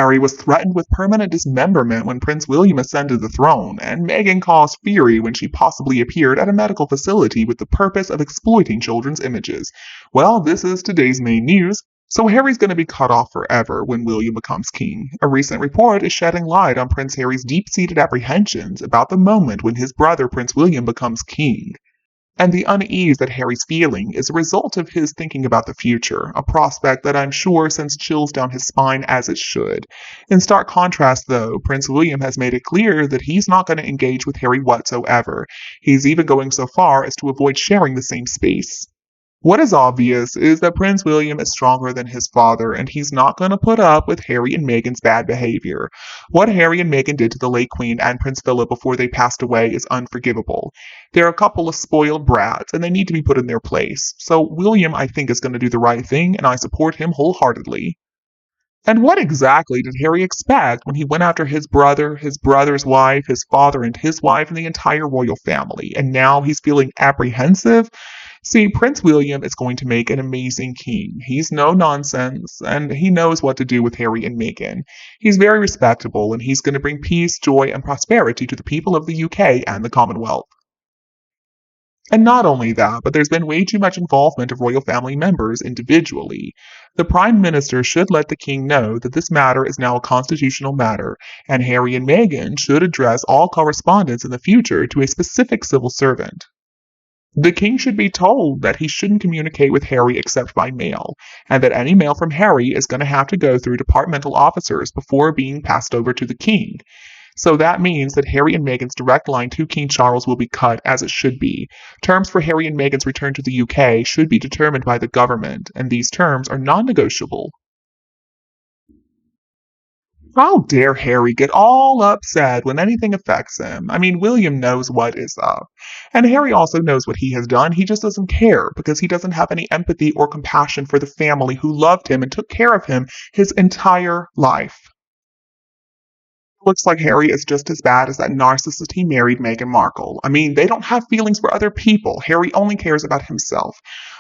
Harry was threatened with permanent dismemberment when Prince William ascended the throne, and Meghan caused fury when she possibly appeared at a medical facility with the purpose of exploiting children's images. Well, this is today's main news. So Harry's going to be cut off forever when William becomes king. A recent report is shedding light on Prince Harry's deep-seated apprehensions about the moment when his brother Prince William becomes king. And the unease that Harry's feeling is a result of his thinking about the future, a prospect that I'm sure sends chills down his spine as it should. In stark contrast, though, Prince William has made it clear that he's not going to engage with Harry whatsoever. He's even going so far as to avoid sharing the same space. What is obvious is that Prince William is stronger than his father, and he's not going to put up with Harry and Meghan's bad behavior. What Harry and Meghan did to the late Queen and Prince Philip before they passed away is unforgivable. They're a couple of spoiled brats, and they need to be put in their place. So William, I think, is going to do the right thing, and I support him wholeheartedly. And what exactly did Harry expect when he went after his brother, his brother's wife, his father and his wife, and the entire royal family? And now he's feeling apprehensive? See, Prince William is going to make an amazing king. He's no nonsense, and he knows what to do with Harry and Meghan. He's very respectable, and he's going to bring peace, joy, and prosperity to the people of the UK and the Commonwealth. And not only that, but there's been way too much involvement of royal family members individually. The Prime Minister should let the King know that this matter is now a constitutional matter, and Harry and Meghan should address all correspondence in the future to a specific civil servant. The King should be told that he shouldn't communicate with Harry except by mail, and that any mail from Harry is going to have to go through departmental officers before being passed over to the King. So that means that Harry and Meghan's direct line to King Charles will be cut as it should be. Terms for Harry and Meghan's return to the UK should be determined by the government, and these terms are non-negotiable. How dare Harry get all upset when anything affects him? I mean, William knows what is up. And Harry also knows what he has done. He just doesn't care because he doesn't have any empathy or compassion for the family who loved him and took care of him his entire life. Looks like Harry is just as bad as that narcissist he married, Meghan Markle. I mean, they don't have feelings for other people. Harry only cares about himself.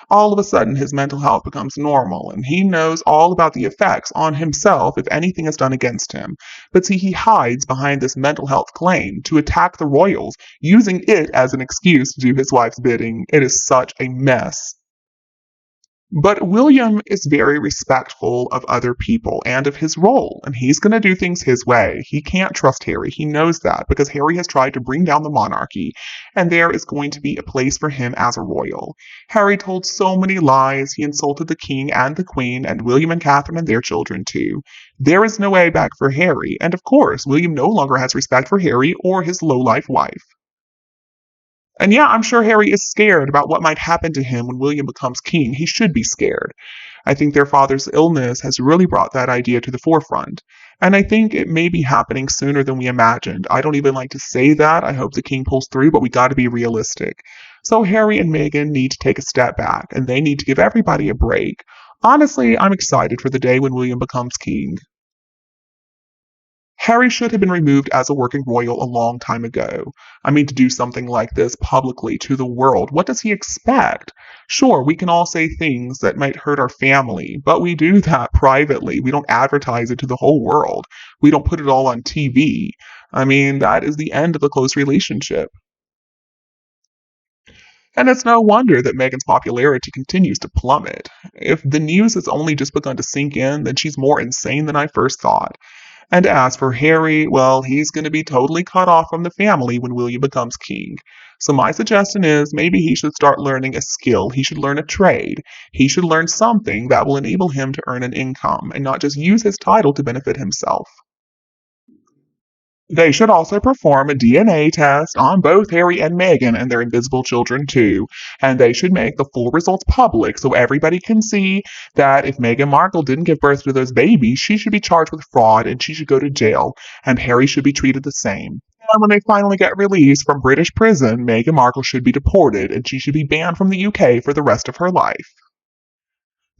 All of a sudden, his mental health becomes normal, and he knows all about the effects on himself if anything is done against him. But see, he hides behind this mental health claim to attack the royals, using it as an excuse to do his wife's bidding. It is such a mess. But William is very respectful of other people and of his role, and he's going to do things his way. He can't trust Harry. He knows that because Harry has tried to bring down the monarchy, and there is going to be a place for him as a royal. Harry told so many lies. He insulted the king and the queen, and William and Catherine and their children too. There is no way back for Harry, and of course, William no longer has respect for Harry or his low-life wife. And yeah, I'm sure Harry is scared about what might happen to him when William becomes king. He should be scared. I think their father's illness has really brought that idea to the forefront. And I think it may be happening sooner than we imagined. I don't even like to say that. I hope the king pulls through, but we got to be realistic. So Harry and Meghan need to take a step back, and they need to give everybody a break. Honestly, I'm excited for the day when William becomes king. Harry should have been removed as a working royal a long time ago. I mean, to do something like this publicly to the world, what does he expect? Sure, we can all say things that might hurt our family, but we do that privately. We don't advertise it to the whole world. We don't put it all on TV. I mean, that is the end of a close relationship. And it's no wonder that Meghan's popularity continues to plummet. If the news has only just begun to sink in, then she's more insane than I first thought. And as for Harry, well, he's going to be totally cut off from the family when William becomes king. So my suggestion is maybe he should start learning a skill. He should learn a trade. He should learn something that will enable him to earn an income and not just use his title to benefit himself. They should also perform a DNA test on both Harry and Meghan and their invisible children too. And they should make the full results public so everybody can see that if Meghan Markle didn't give birth to those babies, she should be charged with fraud and she should go to jail. And Harry should be treated the same. And when they finally get released from British prison, Meghan Markle should be deported and she should be banned from the UK for the rest of her life.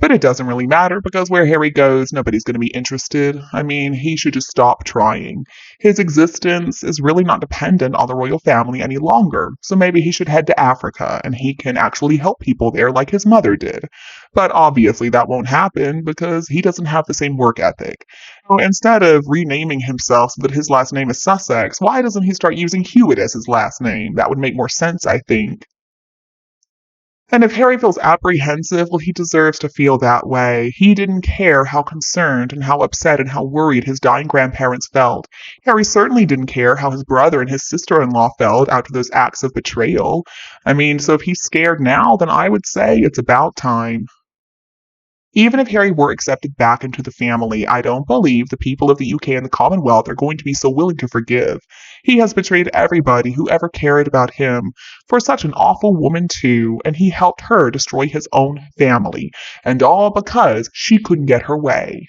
But it doesn't really matter because where Harry goes, nobody's going to be interested. I mean, he should just stop trying. His existence is really not dependent on the royal family any longer, so maybe he should head to Africa and he can actually help people there like his mother did. But obviously, that won't happen because he doesn't have the same work ethic. So instead of renaming himself so that his last name is Sussex, why doesn't he start using Hewitt as his last name? That would make more sense, I think. And if Harry feels apprehensive, well, he deserves to feel that way. He didn't care how concerned and how upset and how worried his dying grandparents felt. Harry certainly didn't care how his brother and his sister in law felt after those acts of betrayal. I mean, so if he's scared now, then I would say it's about time. Even if Harry were accepted back into the family, I don't believe the people of the UK and the Commonwealth are going to be so willing to forgive. He has betrayed everybody who ever cared about him. For such an awful woman, too, and he helped her destroy his own family. And all because she couldn't get her way.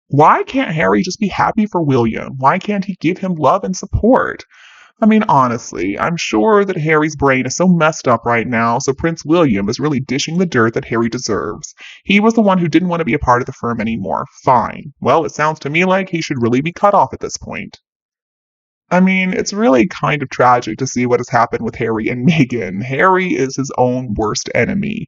Why can't Harry just be happy for William? Why can't he give him love and support? I mean, honestly, I'm sure that Harry's brain is so messed up right now, so Prince William is really dishing the dirt that Harry deserves. He was the one who didn't want to be a part of the firm anymore. Fine. Well, it sounds to me like he should really be cut off at this point. I mean, it's really kind of tragic to see what has happened with Harry and Meghan. Harry is his own worst enemy.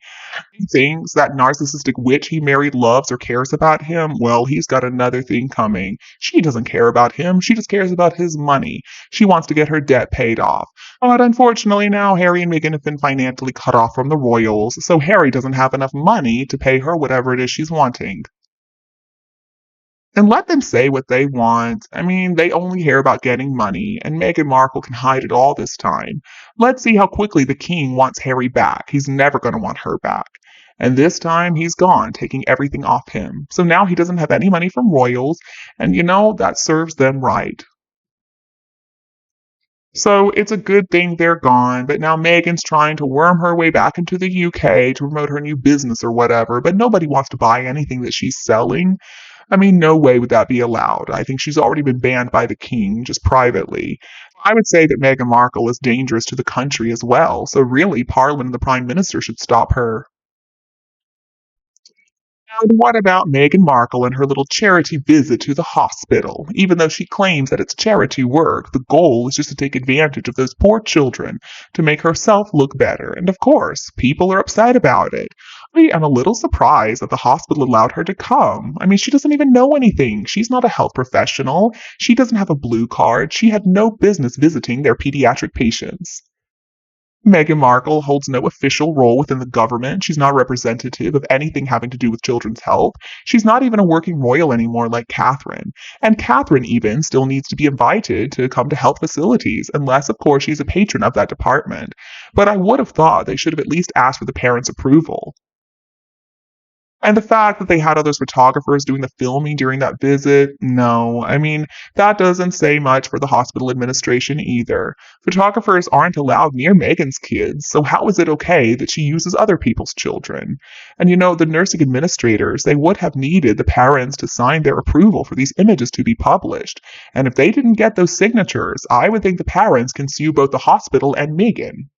He thinks that narcissistic witch he married loves or cares about him. Well, he's got another thing coming. She doesn't care about him. She just cares about his money. She wants to get her debt paid off. But unfortunately, now Harry and Meghan have been financially cut off from the royals, so Harry doesn't have enough money to pay her whatever it is she's wanting. And let them say what they want. I mean, they only care about getting money, and Meghan Markle can hide it all this time. Let's see how quickly the king wants Harry back. He's never going to want her back. And this time he's gone, taking everything off him. So now he doesn't have any money from royals, and that serves them right. So it's a good thing they're gone, but now Meghan's trying to worm her way back into the UK to promote her new business or whatever, but nobody wants to buy anything that she's selling. I mean, no way would that be allowed. I think she's already been banned by the king, just privately. I would say that Meghan Markle is dangerous to the country as well, so really, Parliament and the Prime Minister should stop her. And what about Meghan Markle and her little charity visit to the hospital? Even though she claims that it's charity work, the goal is just to take advantage of those poor children to make herself look better. And of course, people are upset about it. I am a little surprised that the hospital allowed her to come. I mean, she doesn't even know anything. She's not a health professional. She doesn't have a blue card. She had no business visiting their pediatric patients. Meghan Markle holds no official role within the government. She's not representative of anything having to do with children's health. She's not even a working royal anymore like Catherine. And Catherine even still needs to be invited to come to health facilities, unless, of course, she's a patron of that department. But I would have thought they should have at least asked for the parents' approval. And the fact that they had other photographers doing the filming during that visit, no. I mean, that doesn't say much for the hospital administration either. Photographers aren't allowed near Meghan's kids, so how is it okay that she uses other people's children? And the nursing administrators, they would have needed the parents to sign their approval for these images to be published. And if they didn't get those signatures, I would think the parents can sue both the hospital and Meghan.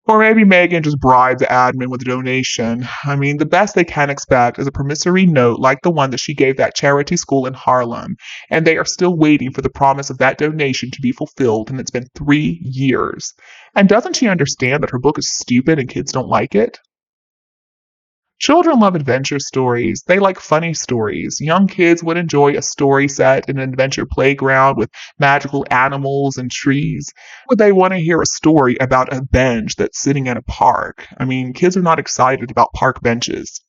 Or maybe Meghan just bribed the admin with a donation. I mean, the best they can expect is a promissory note like the one that she gave that charity school in Harlem, and they are still waiting for the promise of that donation to be fulfilled, and it's been 3 years. And doesn't she understand that her book is stupid and kids don't like it? Children love adventure stories. They like funny stories. Young kids would enjoy a story set in an adventure playground with magical animals and trees. Would they want to hear a story about a bench that's sitting in a park? I mean, kids are not excited about park benches.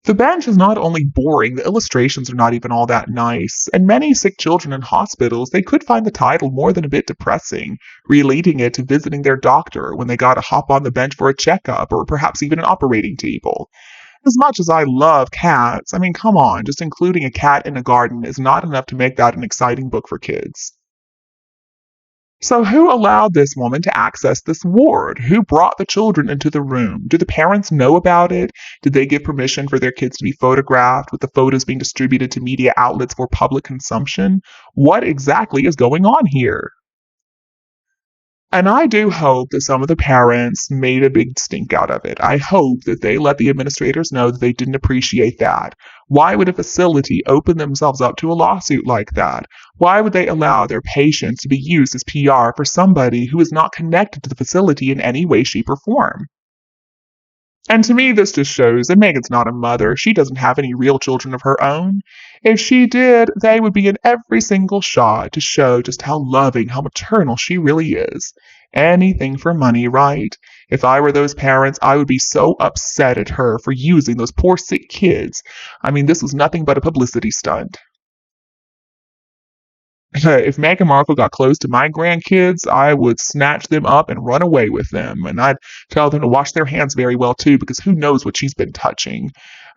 The bench is not only boring, the illustrations are not even all that nice, and many sick children in hospitals, they could find the title more than a bit depressing, relating it to visiting their doctor when they gotta hop on the bench for a checkup or perhaps even an operating table. As much as I love cats, I mean, come on, just including a cat in a garden is not enough to make that an exciting book for kids. So, who allowed this woman to access this ward? Who brought the children into the room? Do the parents know about it? Did they give permission for their kids to be photographed, with the photos being distributed to media outlets for public consumption? What exactly is going on here? And I do hope that some of the parents made a big stink out of it. I hope that they let the administrators know that they didn't appreciate that. Why would a facility open themselves up to a lawsuit like that? Why would they allow their patients to be used as PR for somebody who is not connected to the facility in any way, shape, or form? And to me, this just shows that Megan's not a mother. She doesn't have any real children of her own. If she did, they would be in every single shot to show just how loving, how maternal she really is. Anything for money, right? If I were those parents, I would be so upset at her for using those poor sick kids. I mean, this was nothing but a publicity stunt. If Meghan Markle got close to my grandkids, I would snatch them up and run away with them. And I'd tell them to wash their hands very well, too, because who knows what she's been touching.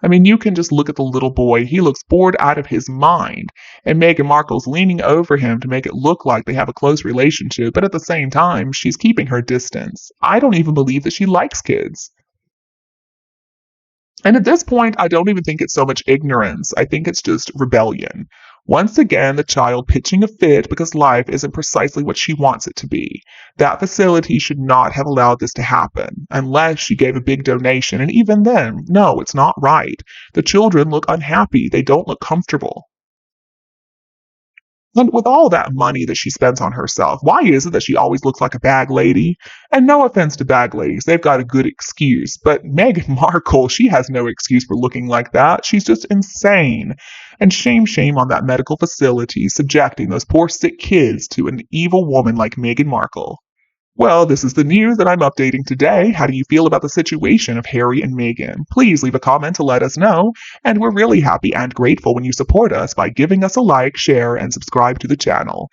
I mean, you can just look at the little boy. He looks bored out of his mind. And Meghan Markle's leaning over him to make it look like they have a close relationship, but at the same time, she's keeping her distance. I don't even believe that she likes kids. And at this point, I don't even think it's so much ignorance. I think it's just rebellion. Once again, the child pitching a fit because life isn't precisely what she wants it to be. That facility should not have allowed this to happen, unless she gave a big donation. And even then, no, it's not right. The children look unhappy. They don't look comfortable. And with all that money that she spends on herself, why is it that she always looks like a bag lady? And no offense to bag ladies, they've got a good excuse. But Meghan Markle, she has no excuse for looking like that. She's just insane. And shame, shame on that medical facility subjecting those poor sick kids to an evil woman like Meghan Markle. Well, this is the news that I'm updating today. How do you feel about the situation of Harry and Meghan? Please leave a comment to let us know. And we're really happy and grateful when you support us by giving us a like, share, and subscribe to the channel.